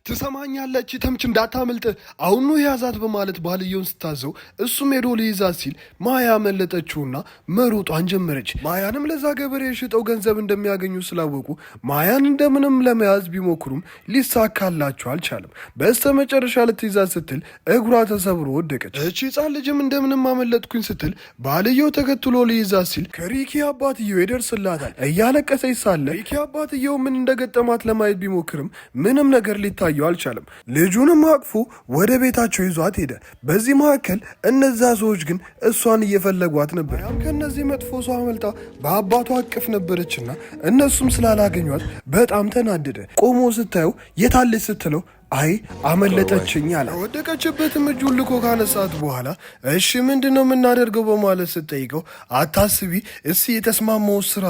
ትሰማኛለች ተምች እንዳታመልጥ አሁኑ ያዛት በማለት ባልየውን ስታዘው እሱም ሄዶ ሊይዛት ሲል ማያ መለጠችውና መሮጧን ጀመረች። ማያንም ለዛ ገበሬ የሽጠው ገንዘብ እንደሚያገኙ ስላወቁ ማያን እንደምንም ለመያዝ ቢሞክሩም ሊሳካላቸው አልቻለም። በስተመጨረሻ ልትይዛት ስትል እግሯ ተሰብሮ ወደቀች። እቺ ሕፃን ልጅም እንደምንም አመለጥኩኝ ስትል ባልየው ተከትሎ ሊይዛት ሲል ከሪኪ አባትየው ይደርስላታል። እያለቀሰች ሳለ ሪኪ አባትየው ምን እንደገጠማት ለማየት ቢሞክርም ምንም ነገር ሊታይ አልቻለም። ልጁንም አቅፎ ወደ ቤታቸው ይዟት ሄደ። በዚህ መካከል እነዛ ሰዎች ግን እሷን እየፈለጓት ነበር። ከነዚህ መጥፎ ሰው አመልጣ በአባቷ አቅፍ ነበረችና እነሱም ስላላገኟት በጣም ተናደደ። ቆሞ ስታየው የታለች ስትለው አይ አመለጠችኝ አለ። ወደቀችበትም እጁን ልኮ ካነሳት በኋላ እሺ ምንድነው የምናደርገው በማለት ስትጠይቀው አታስቢ እስኪ የተስማማው ስራ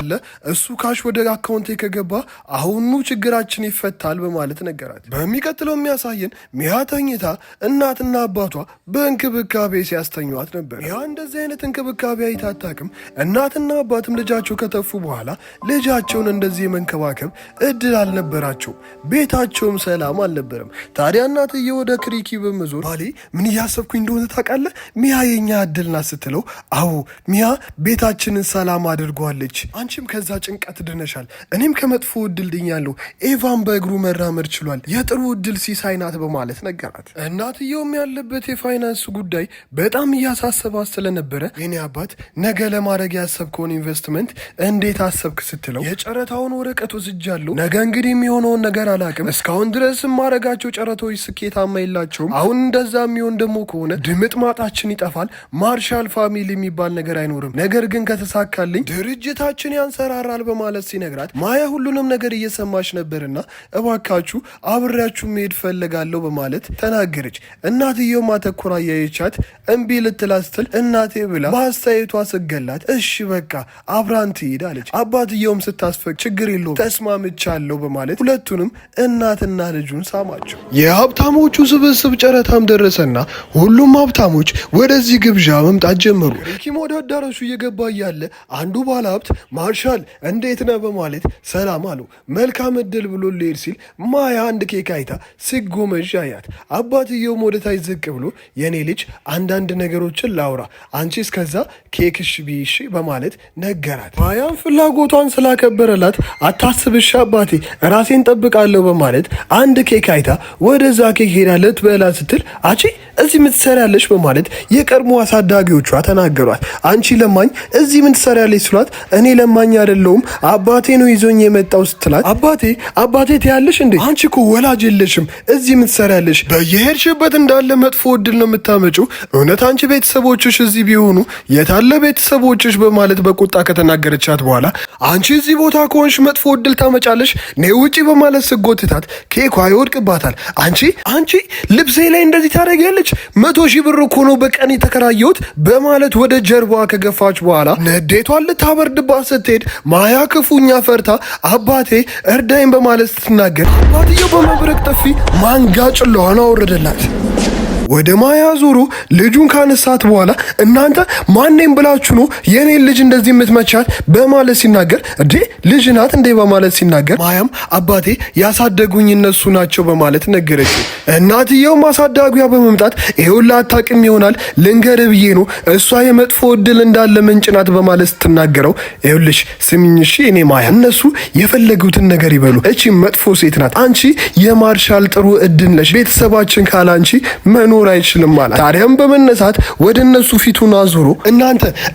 አለ እሱ ካሽ ወደ አካውንቴ ከገባ አሁኑ ችግራችን ይፈታል በማለት ነገራት። በሚቀጥለው የሚያሳየን ሚያ ተኝታ እናትና አባቷ በእንክብካቤ ሲያስተኟት ነበር። ሚያ እንደዚህ አይነት እንክብካቤ አይታ አታውቅም። እናትና አባትም ልጃቸው ከተፉ በኋላ ልጃቸውን እንደዚህ የመንከባከብ እድል አልነበራቸውም። ቤታቸውም ሰላም አልነበረም። ታዲያ እናትዬ ወደ ክሪኪ በመዞር ባሌ ምን እያሰብኩኝ እንደሆነ ታውቃለህ? ሚያ የኛ እድል ናት ስትለው አዎ ሚያ ቤታችንን ሰላም አድርጓለች። አንቺም ከዛ ጭንቀት ድነሻል። እኔም ከመጥፎ እድል ድኛለሁ። ኤቫን በእግሩ መራመድ ችሏል። የጥሩ እድል ሲሳይ ናት በማለት ነገራት። እናትየውም ያለበት የፋይናንስ ጉዳይ በጣም እያሳሰባት ስለነበረ የኔ አባት ነገ ለማድረግ ያሰብከውን ኢንቨስትመንት እንዴት አሰብክ ስትለው የጨረታውን ወረቀት ወስጃለሁ። ነገ እንግዲህ የሚሆነውን ነገር አላቅም። እስካሁን ድረስ ማረጋቸው ጨረታዎች ስኬታማ የላቸውም። አሁን እንደዛ የሚሆን ደግሞ ከሆነ ድምጥ ማጣችን ይጠፋል። ማርሻል ፋሚሊ የሚባል ነገር አይኖርም። ነገር ግን ከተሳካልኝ ድርጅታችን ያንሰራራል በማለት ሲነግራት ማያ ሁሉንም ነገር እየሰማች ነበርና እባካችሁ አብሬያችሁ መሄድ ፈልጋለሁ በማለት ተናገረች። እናትየው ማተኮራ ያየቻት እምቢ ልትላት ስትል እናቴ ብላ በአስተያየቷ ስገላት እሺ በቃ አብራን ትሄድ አለች። አባትየውም ስታስፈቅ ችግር የለውም ተስማምቻለሁ በማለት ሁለቱንም እናትና ልጁን ሳማቸው። የሀብታሞቹ ስብስብ ጨረታም ደረሰና ሁሉም ሀብታሞች ወደዚህ ግብዣ መምጣት ጀመሩ። ሪኪም ወደ አዳራሹ እየገባ እያለ አንዱ ባለ ሀብት ማርሻል እንዴት ነህ በማለት ሰላም አለው። መልካም እድል ብሎ ሊሄድ ሲል ማያ አንድ ኬክ አይታ ስጎመዥ አያት። አባትየውም ወደ ታች ዝቅ ብሎ የኔ ልጅ አንዳንድ ነገሮችን ላውራ፣ አንቺ እስከዛ ኬክሽ ቢሽ በማለት ነገራት። ማያም ፍላጎቷን ስላከበረላት አታስብሽ አባቴ ራሴን ጠብቃለሁ በማለት አንድ ኬክ አይታ ወደዛ ኬክ ሄዳ ልትበላ ስትል አቺ እዚህ ምን ትሰሪያለሽ በማለት የቀድሞ አሳዳጊዎቿ ተናገሯት። አንቺ ለማኝ እዚህ ምን ትሰሪያለሽ ስሏት እኔ ለማኝ አይደለሁም አባቴ ነው ይዞኝ የመጣው ስትላት አባቴ ትያለሽ እንዴ አንቺ እኮ ወላጅ የለሽም እዚህ ምን ትሰሪያለሽ? በየሄድሽበት እንዳለ መጥፎ እድል ነው የምታመጪው። እውነት አንቺ ቤተሰቦችሽ እዚህ ቢሆኑ የታለ ቤተሰቦችሽ በማለት በቁጣ ከተናገረቻት በኋላ አንቺ እዚህ ቦታ ከሆንሽ መጥፎ እድል ታመጫለሽ ነይ ውጪ በማለት ስጎትታት ኬኳ ይወድቅባታል። አንቺ ልብሴ ላይ እንደዚህ ታደርጊያለሽ 100,000 ብር እኮ ነው በቀን የተከራየሁት በማለት ወደ ጀርባዋ ከገፋች በኋላ ንዴቷን ልታበርድባት ስትሄድ ማያ ክፉኛ ፈርታ አባቴ እርዳኝ በማለት ስትናገር አባትየው በመብረቅ ጥፊ ማንጋጭሏን አወረደላት። ወደ ማያ ዞሮ ልጁን ካነሳት በኋላ እናንተ ማንንም ብላችሁ ነው የኔን ልጅ እንደዚህ የምትመቻት በማለት ሲናገር እንዴ ልጅ ናት እንዴ በማለት ሲናገር ማያም አባቴ ያሳደጉኝ እነሱ ናቸው በማለት ነገረችው። እናትየው ማሳዳጊያ በመምጣት ይኸውልህ አታውቅም ይሆናል ልንገር ብዬ ነው እሷ የመጥፎ እድል እንዳለ ምንጭ ናት በማለት ስትናገረው ይኸውልሽ ስሚኝ እሺ እኔ ማያ እነሱ የፈለጉትን ነገር ይበሉ እቺ መጥፎ ሴት ናት አንቺ የማርሻል ጥሩ እድል ነሽ ቤተሰባችን ካላንቺ መኖር አይችልም ማለት። ታዲያም በመነሳት ወደ እነሱ ፊቱን አዙሮ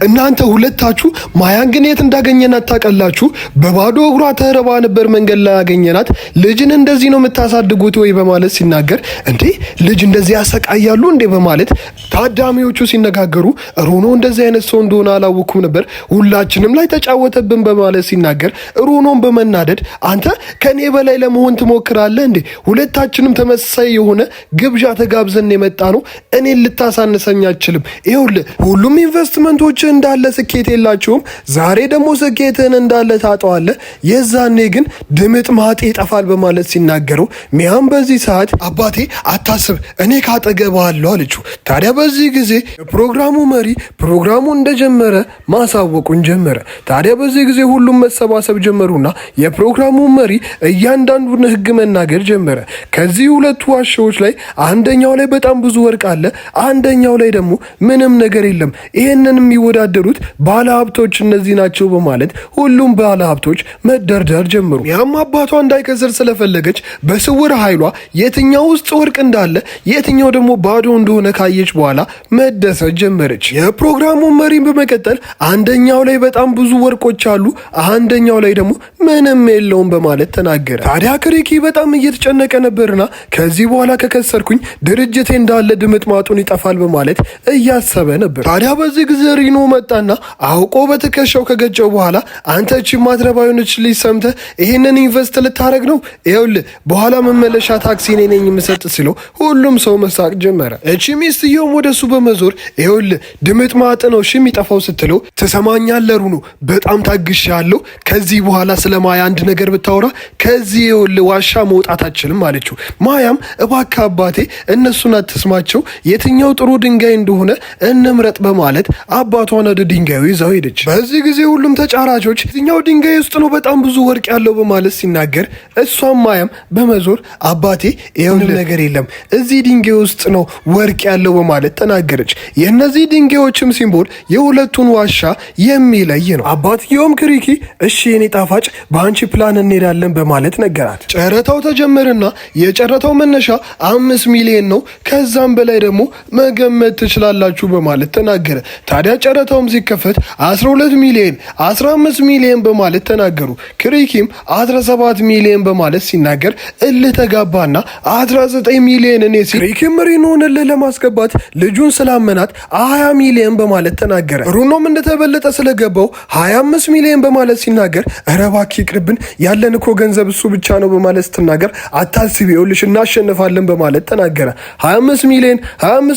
እናንተ ሁለታችሁ ማያን ግን የት እንዳገኘናት ታውቃላችሁ? በባዶ እግሯ ተረባ ነበር መንገድ ላይ ያገኘናት። ልጅን እንደዚህ ነው የምታሳድጉት ወይ በማለት ሲናገር እንዴ ልጅ እንደዚህ ያሰቃያሉ እንዴ በማለት ታዳሚዎቹ ሲነጋገሩ ሩኖ እንደዚህ አይነት ሰው እንደሆነ አላወኩም ነበር ሁላችንም ላይ ተጫወተብን በማለት ሲናገር ሩኖን በመናደድ አንተ ከኔ በላይ ለመሆን ትሞክራለህ እንዴ? ሁለታችንም ተመሳሳይ የሆነ ግብዣ ተጋብዘን የመጣ ነው። እኔን ልታሳንሰኝ አትችልም። ይኸውልህ ሁሉም ኢንቨስትመንቶች እንዳለ ስኬት የላቸውም። ዛሬ ደግሞ ስኬትን እንዳለ ታጠዋለህ። የዛኔ ግን ድምጥ ማጤ ይጠፋል በማለት ሲናገረው ሚያም በዚህ ሰዓት አባቴ አታስብ፣ እኔ ካጠገብህ አለሁ አለችው። ታዲያ በዚህ ጊዜ የፕሮግራሙ መሪ ፕሮግራሙ እንደጀመረ ማሳወቁን ጀመረ። ታዲያ በዚህ ጊዜ ሁሉም መሰባሰብ ጀመሩና የፕሮግራሙ መሪ እያንዳንዱን ህግ መናገር ጀመረ። ከዚህ ሁለቱ ዋሻዎች ላይ አንደኛው ላይ በጣም ብዙ ወርቅ አለ፣ አንደኛው ላይ ደግሞ ምንም ነገር የለም። ይህንን የሚወዳደሩት ባለሀብቶች እነዚህ ናቸው በማለት ሁሉም ባለሀብቶች መደርደር ጀመሩ። ያም አባቷ እንዳይከስር ስለፈለገች በስውር ኃይሏ የትኛው ውስጥ ወርቅ እንዳለ የትኛው ደግሞ ባዶ እንደሆነ ካየች በኋላ መደሰት ጀመረች። የፕሮግራሙ መሪን በመቀጠል አንደኛው ላይ በጣም ብዙ ወርቆች አሉ፣ አንደኛው ላይ ደግሞ ምንም የለውም በማለት ተናገረ። ታዲያ ክሪኪ በጣም እየተጨነቀ ነበርና ከዚህ በኋላ ከከሰርኩኝ ድርጅቴ እንዳለ ድምጥ ማጡን ይጠፋል በማለት እያሰበ ነበር። ታዲያ በዚህ ጊዜ ሪኖ መጣና አውቆ በትከሻው ከገጨው በኋላ አንተ እቺ ማትረባዩንች ልጅ ሰምተህ ይህንን ኢንቨስት ልታረግ ነው? ይኸውልህ በኋላ መመለሻ ታክሲ እኔ ነኝ የምሰጥ ሲለው ሁሉም ሰው መሳቅ ጀመረ። እቺ ሚስትየውም ወደሱ በመዞር ይኸውልህ ድምጥ ማጥ ነው እሺ የሚጠፋው ስትለው ትሰማኛለህ ሩኖ በጣም ታግሻለሁ። ከዚህ በኋላ ስለ ማያ አንድ ነገር ብታወራ ከዚህ ይኸውልህ ዋሻ መውጣት አትችልም አለችው። ማያም እባክህ አባቴ እነሱን አትስማቸው፣ የትኛው ጥሩ ድንጋይ እንደሆነ እንምረጥ በማለት አባቷን ወደ ድንጋዩ ይዛው ሄደች። በዚህ ጊዜ ሁሉም ተጫራቾች የትኛው ድንጋይ ውስጥ ነው በጣም ብዙ ወርቅ ያለው በማለት ሲናገር እሷም ማያም በመዞር አባቴ ይኸውልህ ነገር የለም እዚህ ድንጋይ ውስጥ ነው ወርቅ ያለው በማለት ተናገረች። የእነዚህ ድንጋዮችም ሲምቦል የሁለቱን ዋሻ የሚለይ ነው። አባትየውም ክሪኪ እሺ የኔ ጣፋጭ በአንቺ ፕላን እንሄዳለን በማለት ነገራት። ጨረታው ተጀመረና የጨረታው መነሻ 5 ሚሊዮን ነው፣ ከዛም በላይ ደግሞ መገመት ትችላላችሁ በማለት ተናገረ። ታዲያ ጨረታውም ሲከፈት 12 ሚሊዮን 15 ሚሊዮን በማለት ተናገሩ። ክሪኪም 17 ሚሊዮን በማለት ሲናገር እልህ ተጋባና 19 ሚሊዮን እኔ ሲል ክሪኪም ሪኖን እልህ ለማስገባት ልጁን ስላመናት 20 ሚሊዮን በማለት ተናገረ። ሩኖም እንደተበለጠ ስለገባው 25 ሚሊዮን በማለት ሲናገር ኧረ እባክህ ይቅርብን ያለን እኮ ገንዘብ እሱ ብቻ ነው በማለት ስትናገር አታስቢ ይኸውልሽ እናሸንፋለን በማለት ተናገረ። 25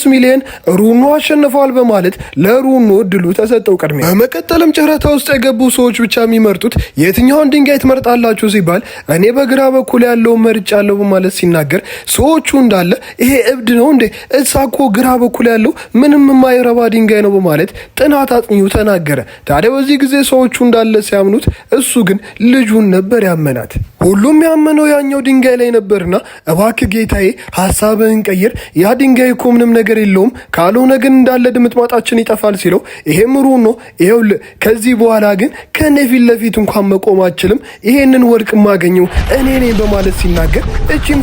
ሚሊዮን ሩኖ አሸንፈዋል በማለት ለሩኖ እድሉ ተሰጠው ቅድሚያ። በመቀጠልም ጨረታ ውስጥ የገቡ ሰዎች ብቻ የሚመርጡት የትኛውን ድንጋይ ትመርጣላችሁ ሲባል እኔ በግራ በኩል ያለውን መርጫለሁ በማለት ሲናገር ሰዎቹ እንዳለ ይሄ እብድ ነው እንዴ እሳ እኮ ግራ በኩል ያለው ምንም የማይረባ ድንጋይ ነው በማለት ጥናት አጥኚው ተናገረ። ታዲያ በዚህ ጊዜ ሰዎቹ እንዳለ ሲያምኑት እሱ ግን ልጁን ነበር ያመናት። ሁሉም ያመነው ያኛው ድንጋይ ላይ ነበርና እባክህ ጌታዬ ሀሳብህን ቀይር፣ ያ ድንጋይ እኮ ምንም ነገር የለውም ካልሆነ ግን እንዳለ ድምጥማጣችን ይጠፋል ሲለው ይሄም ሩኖ ይኸውልህ ከዚህ በኋላ ግን ከኔ ፊት ለፊት እንኳን መቆም አችልም፣ ይሄንን ወርቅ የማገኘው እኔ ነኝ በማለት ሲናገር እቺም